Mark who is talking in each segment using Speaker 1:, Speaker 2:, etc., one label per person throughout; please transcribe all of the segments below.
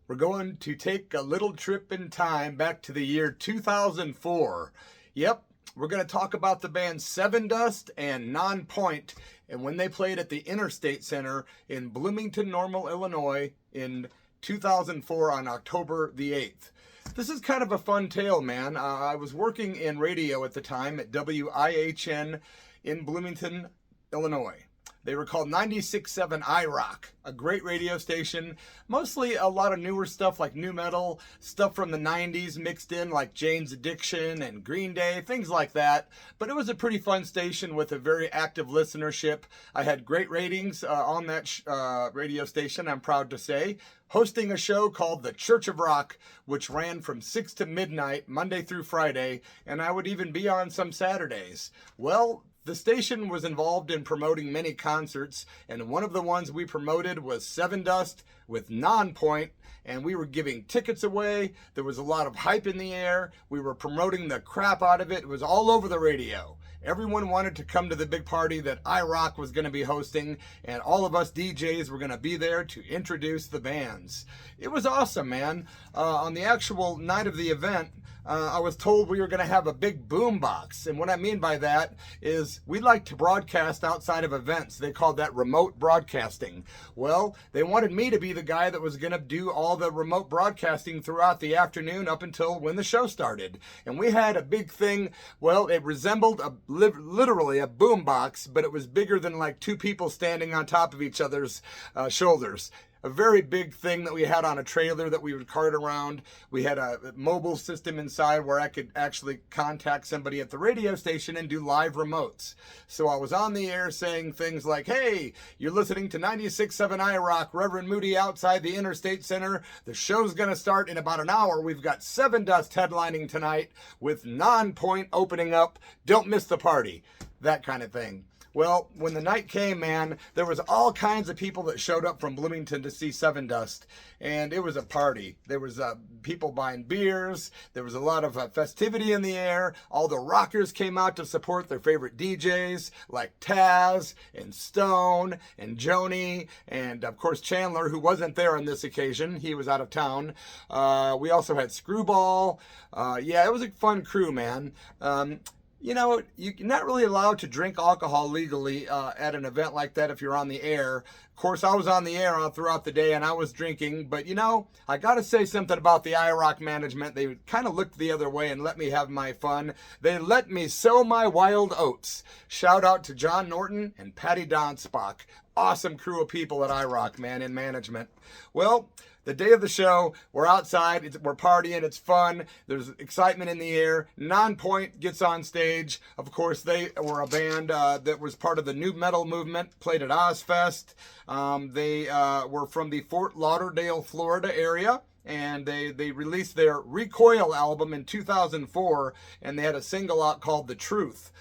Speaker 1: We're going to take a little trip in time back to the year 2004. Yep, we're going to talk about the band Sevendust and Nonpoint and when they played at the Interstate Center in Bloomington, Illinois in 2004 on October the 8th. This is kind of a fun tale, man. I was working in radio at the time at WIHN in Bloomington, Illinois. They were called 96.7 iRock, a great radio station. Mostly a lot of newer stuff like nu metal, stuff from the 90s mixed in like Jane's Addiction and Green Day, things like that. But it was a pretty fun station with a very active listenership. I had great ratings on that radio station, I'm proud to say. Hosting a show called The Church of Rock, which ran from 6 to midnight, Monday through Friday, and I would even be on some Saturdays. Well, the station was involved in promoting many concerts, and one of the ones we promoted was Sevendust with Nonpoint, and we were giving tickets away. There was a lot of hype in the air. We were promoting the crap out of it. It was all over the radio. Everyone wanted to come to the big party that iRock was going to be hosting, and all of us DJs were going to be there to introduce the bands. It was awesome, man. On the actual night of the event, I was told we were going to have a big boom box. And what I mean by that is we like to broadcast outside of events. They called that remote broadcasting. Well, they wanted me to be the guy that was going to do all the remote broadcasting throughout the afternoon up until when the show started. And we had a big thing. Well, it resembled literally a boom box, but it was bigger than like two people standing on top of each other's shoulders. A very big thing that we had on a trailer that we would cart around. We had a mobile system inside where I could actually contact somebody at the radio station and do live remotes. So I was on the air saying things like, hey, you're listening to 96.7 iRock, Reverend Moody outside the Interstate Center. The show's going to start in about an hour. We've got Sevendust headlining tonight with Nonpoint opening up. Don't miss the party. That kind of thing. Well, when the night came, man, there was all kinds of people that showed up from Bloomington to see Sevendust, and it was a party. There was people buying beers. There was a lot of festivity in the air. All the rockers came out to support their favorite DJs, like Taz and Stone and Joni, and of course Chandler, who wasn't there on this occasion. He was out of town. We also had Screwball. Yeah, it was a fun crew, man. You know, you're not really allowed to drink alcohol legally at an event like that if you're on the air. Of course, I was on the air throughout the day and I was drinking. But, you know, I got to say something about the iRock management. They kind of looked the other way and let me have my fun. They let me sow my wild oats. Shout out to John Norton and Patty Donspach. Awesome crew of people at iRock, man, in management. Well, the day of the show, we're outside, we're partying, it's fun, there's excitement in the air. Nonpoint gets on stage. Of course, they were a band that was part of the nu metal movement, played at Ozfest. They were from the Fort Lauderdale, Florida area. And they released their Recoil album in 2004, and they had a single out called The Truth.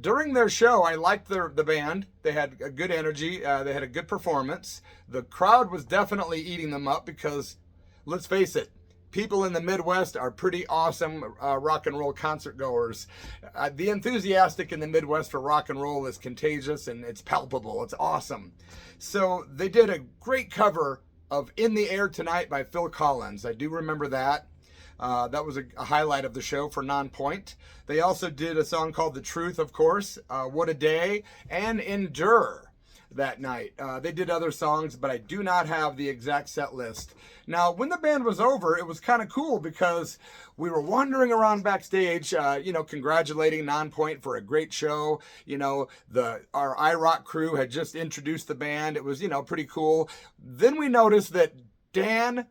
Speaker 1: During their show, I liked the band. They had a good energy. They had a good performance. The crowd was definitely eating them up because, let's face it, people in the Midwest are pretty awesome rock and roll concert goers. The enthusiastic in the Midwest for rock and roll is contagious and it's palpable. It's awesome. So they did a great cover of In the Air Tonight by Phil Collins. I do remember that. That was a highlight of the show for Nonpoint. They also did a song called The Truth, of course, What a Day, and Endure that night. They did other songs, but I do not have the exact set list. Now, when the band was over, it was kind of cool because we were wandering around backstage, you know, congratulating Nonpoint for a great show. You know, our iRock crew had just introduced the band. It was, you know, pretty cool. Then we noticed that Dan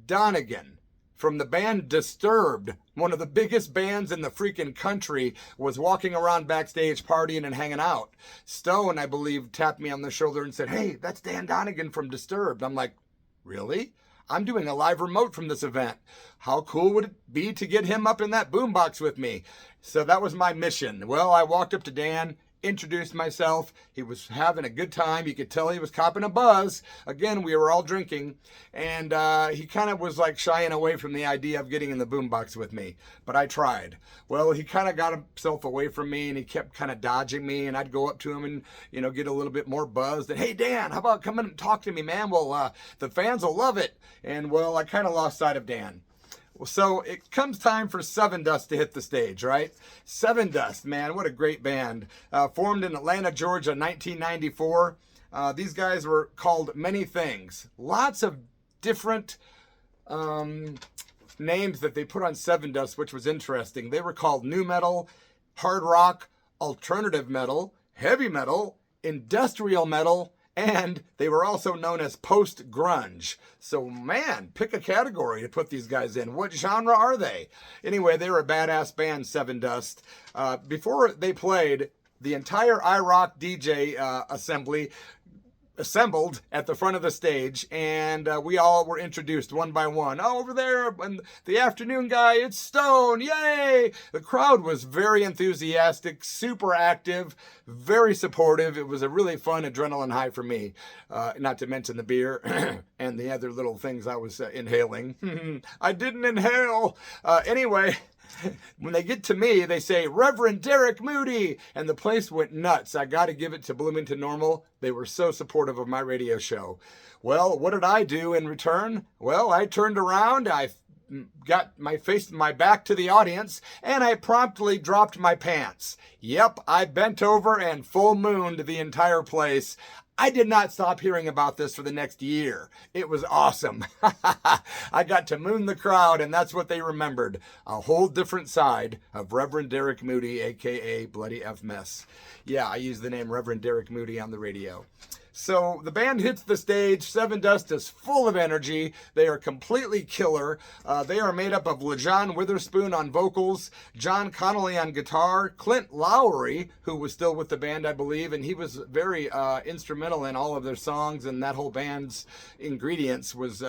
Speaker 1: Donegan from the band Disturbed, one of the biggest bands in the freaking country, was walking around backstage partying and hanging out. Stone, I believe, tapped me on the shoulder and said, hey, that's Dan Donegan from Disturbed. I'm like, really? I'm doing a live remote from this event. How cool would it be to get him up in that boombox with me? So that was my mission. Well, I walked up to Dan, introduced myself. He was having a good time. You could tell he was copping a buzz. Again, we were all drinking, and he kind of was like shying away from the idea of getting in the boombox with me, but I tried. Well, he kind of got himself away from me, and he kept kind of dodging me, and I'd go up to him and, you know, get a little bit more buzzed. And, hey, Dan, how about coming and talk to me, man? Well, the fans will love it. And, well, I kind of lost sight of Dan. So it comes time for Sevendust to hit the stage, right? Sevendust, man, what a great band. Formed in Atlanta, Georgia, 1994. These guys were called many things. Lots of different names that they put on Sevendust, which was interesting. They were called nu metal, hard rock, alternative metal, heavy metal, industrial metal, and they were also known as post-grunge. So, man, pick a category to put these guys in. What genre are they? Anyway, they were a badass band, Sevendust. Before they played, the entire iRock DJ assembled at the front of the stage, and we all were introduced one by one. Oh, over there, and the afternoon guy, it's Stone, yay! The crowd was very enthusiastic, super active, very supportive. It was a really fun adrenaline high for me, not to mention the beer and the other little things I was inhaling. I didn't inhale. Anyway, when they get to me, they say, Reverend Derek Moody, and the place went nuts. I got to give it to Bloomington Normal. They were so supportive of my radio show. Well, what did I do in return? Well, I turned around, I got my back to the audience, and I promptly dropped my pants. Yep, I bent over and full mooned the entire place. I did not stop hearing about this for the next year. It was awesome. I got to moon the crowd, and that's what they remembered. A whole different side of Reverend Derek Moody, a.k.a. Bloody F Mess. Yeah, I use the name Reverend Derek Moody on the radio. So the band hits the stage. Sevendust is full of energy. They are completely killer. They are made up of LaJohn Witherspoon on vocals, John Connolly on guitar, Clint Lowry, who was still with the band, I believe, and he was very instrumental in all of their songs, and that whole band's ingredients was,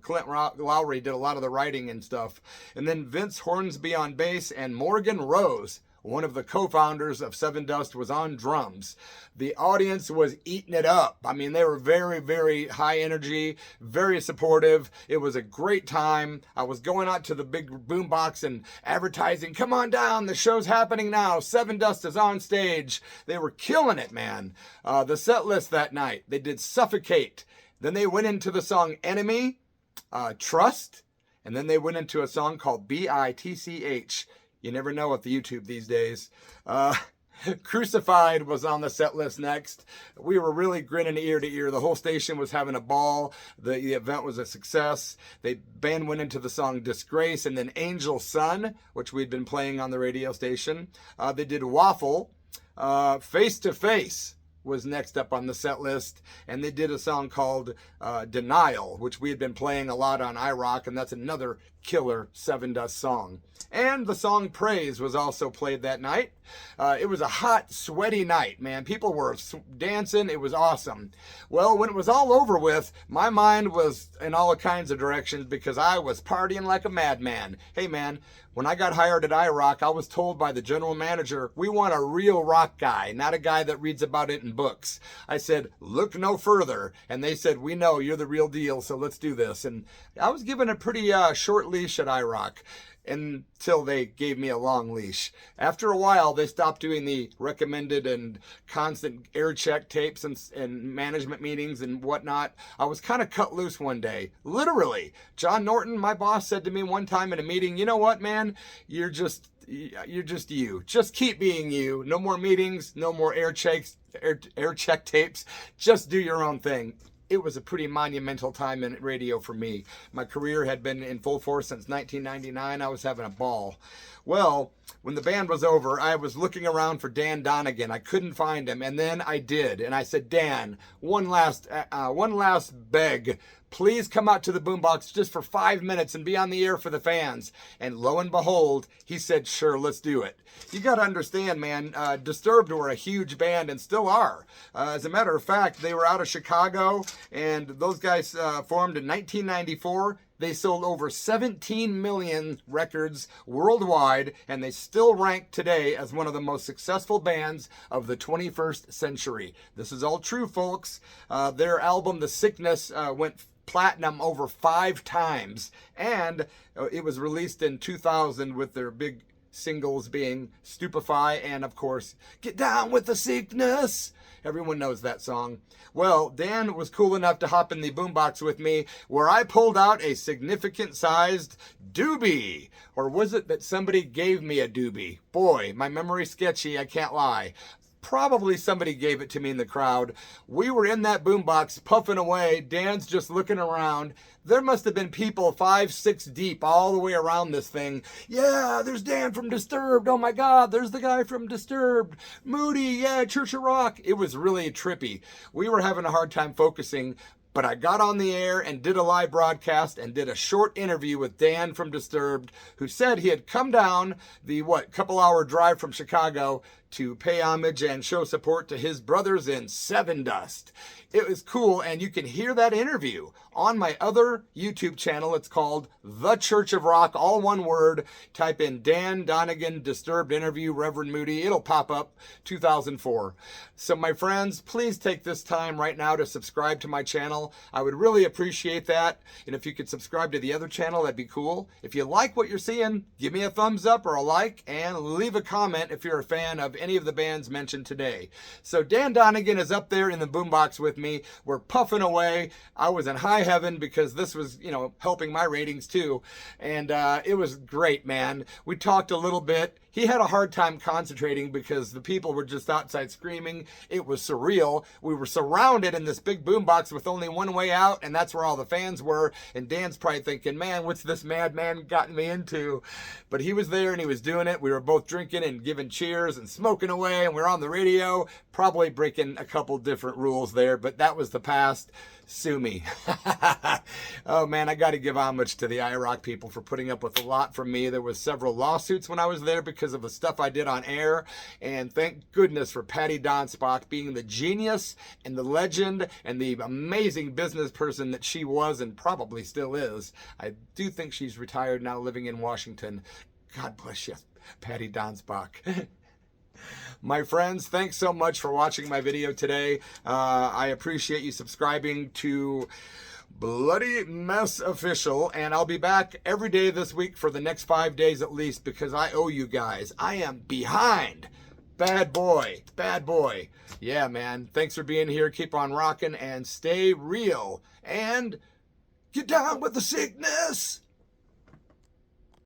Speaker 1: Clint Lowry did a lot of the writing and stuff. And then Vince Hornsby on bass, and Morgan Rose, one of the co-founders of Sevendust, was on drums. The audience was eating it up. I mean, they were very, very high energy, very supportive. It was a great time. I was going out to the big boombox and advertising, come on down, the show's happening now. Sevendust is on stage. They were killing it, man. The set list that night, they did Suffocate. Then they went into the song Enemy, Trust, and then they went into a song called B-I-T-C-H. You never know with the YouTube these days. Crucified was on the set list next. We were really grinning ear to ear. The whole station was having a ball. The event was a success. The band went into the song Disgrace, and then Angel Sun, which we'd been playing on the radio station. They did Waffle. Face to Face was next up on the set list, and they did a song called Denial, which we had been playing a lot on iRock, and that's another killer Sevendust song. And the song Praise was also played that night. It was a hot, sweaty night, man. People were dancing. It was awesome. Well, when it was all over with, my mind was in all kinds of directions because I was partying like a madman. Hey, man, when I got hired at iRock, I was told by the general manager, we want a real rock guy, not a guy that reads about it in books. I said, look no further. And they said, we know you're the real deal, so let's do this. And I was given a pretty short leash at iRock until they gave me a long leash. After a while, they stopped doing the recommended and constant air check tapes and management meetings and whatnot. I was kind of cut loose one day. Literally. John Norton, my boss, said to me one time in a meeting, you know what, man? You're just you. Just keep being you. No more meetings, no more air check tapes. Just do your own thing. It was a pretty monumental time in radio for me. My career had been in full force since 1999. I was having a ball. Well, when the band was over, I was looking around for Dan Donegan. I couldn't find him, and then I did. And I said, Dan, one last beg. Please come out to the boombox just for 5 minutes and be on the air for the fans. And lo and behold, he said, sure, let's do it. You got to understand, man, Disturbed were a huge band and still are. As a matter of fact, they were out of Chicago, and those guys formed in 1994. They sold over 17 million records worldwide, and they still rank today as one of the most successful bands of the 21st century. This is all true, folks. Their album, The Sickness, went platinum over 5 times, and it was released in 2000 with their big singles being Stupefy and, of course, Get Down with the Sickness. Everyone knows that song. Well, Dan was cool enough to hop in the boombox with me, where I pulled out a significant sized doobie. Or was it that somebody gave me a doobie? Boy, my memory's sketchy, I can't lie. Probably somebody gave it to me in the crowd. We were in that boombox puffing away. Dan's just looking around. There must have been people 5, 6 deep all the way around this thing. Yeah, there's Dan from Disturbed. Oh my God, there's the guy from Disturbed. Moody, yeah, Church of Rock. It was really trippy. We were having a hard time focusing, but I got on the air and did a live broadcast and did a short interview with Dan from Disturbed, who said he had come down the, couple-hour drive from Chicago to pay homage and show support to his brothers in Sevendust. It was cool, and you can hear that interview on my other YouTube channel. It's called The Church of Rock, all one word. Type in Dan Donegan Disturbed interview, Reverend Moody. It'll pop up, 2004. So my friends, please take this time right now to subscribe to my channel. I would really appreciate that. And if you could subscribe to the other channel, that'd be cool. If you like what you're seeing, give me a thumbs up or a like, and leave a comment if you're a fan of any of the bands mentioned today. So Dan Donegan is up there in the boombox with me. We're puffing away. I was in high heaven because this was, helping my ratings too. And it was great, man. We talked a little bit. He had a hard time concentrating because the people were just outside screaming. It was surreal. We were surrounded in this big boombox with only one way out, and that's where all the fans were. And Dan's probably thinking, man, what's this madman gotten me into? But he was there and he was doing it. We were both drinking and giving cheers and smoking away, and we were on the radio, probably breaking a couple different rules there, but that was the past. Sue me. Oh man, I got to give homage to the IROC people for putting up with a lot from me. There was several lawsuits when I was there because of the stuff I did on air, and thank goodness for Patty Donspach being the genius and the legend and the amazing business person that she was and probably still is. I do think she's retired now, living in Washington. God bless you, Patty Donspach. My friends, thanks so much for watching my video today. I appreciate you subscribing to Bloody Mess Official, and I'll be back every day this week for the next 5 days at least, because I owe you guys. I am behind. Bad boy. Bad boy. Yeah, man. Thanks for being here. Keep on rocking and stay real. And get down with the sickness.